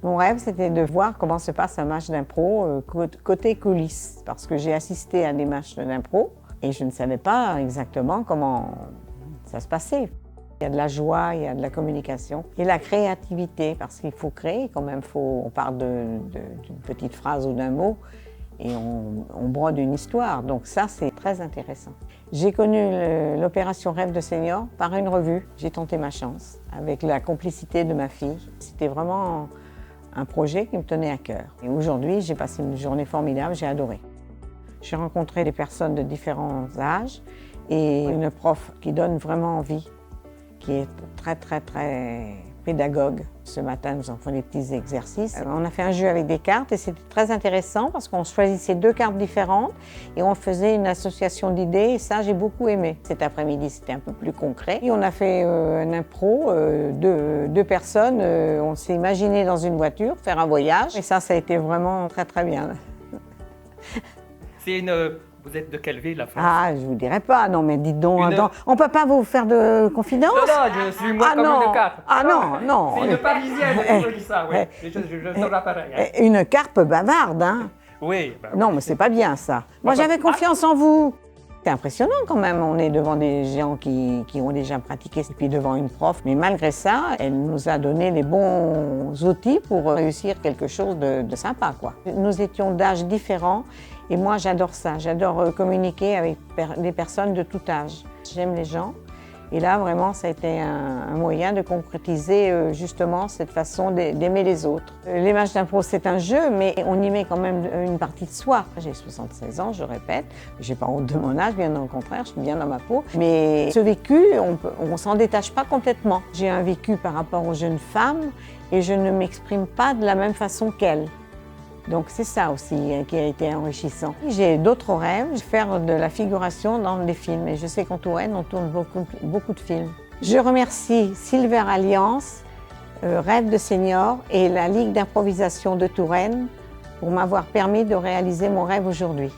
Mon rêve, c'était de voir comment se passe un match d'impro côté coulisses, parce que j'ai assisté à des matchs d'impro et je ne savais pas exactement comment ça se passait. Il y a de la joie, il y a de la communication et la créativité, parce qu'il faut créer quand même. On part d'une petite phrase ou d'un mot et on brode une histoire, donc ça c'est très intéressant. J'ai connu l'opération Rêve de Senior par une revue. J'ai tenté ma chance avec la complicité de ma fille. C'était vraiment un projet qui me tenait à cœur. Et aujourd'hui, j'ai passé une journée formidable, j'ai adoré. J'ai rencontré des personnes de différents âges et une prof qui donne vraiment envie, qui est très pédagogue. Ce matin, nous avons fait des petits exercices. On a fait un jeu avec des cartes et c'était très intéressant parce qu'on choisissait 2 cartes différentes et on faisait une association d'idées et ça, j'ai beaucoup aimé. Cet après-midi, c'était un peu plus concret. Et on a fait un impro, deux personnes, on s'est imaginé dans une voiture faire un voyage et ça a été vraiment très bien. Vous êtes de quelle ville, la France? Ah, je vous dirai pas, non mais dites donc, on ne peut pas vous faire de confidences? Non, je suis moi comme une carpe. Ah non. C'est une Parisienne qui dit ça, oui. Je sors l'appareil. Une carpe bavarde, hein? Oui. Non, mais c'est pas bien ça. Moi, j'avais confiance en vous. C'est impressionnant quand même, on est devant des gens qui ont déjà pratiqué, et puis devant une prof. Mais malgré ça, elle nous a donné les bons outils pour réussir quelque chose de sympa, quoi. Nous étions d'âges différents et moi j'adore ça. J'adore communiquer avec des personnes de tout âge. J'aime les gens. Et là, vraiment, ça a été un moyen de concrétiser justement cette façon d'aimer les autres. Les matchs d'impro, c'est un jeu, mais on y met quand même une partie de soi. J'ai 76 ans, je répète. Je n'ai pas honte de mon âge, bien au contraire, je suis bien dans ma peau. Mais ce vécu, on ne s'en détache pas complètement. J'ai un vécu par rapport aux jeunes femmes et je ne m'exprime pas de la même façon qu'elles. Donc c'est ça aussi qui a été enrichissant. J'ai d'autres rêves, faire de la figuration dans des films. Et je sais qu'en Touraine, on tourne beaucoup de films. Je remercie Silver Alliance, Rêve de Senior et la Ligue d'improvisation de Touraine pour m'avoir permis de réaliser mon rêve aujourd'hui.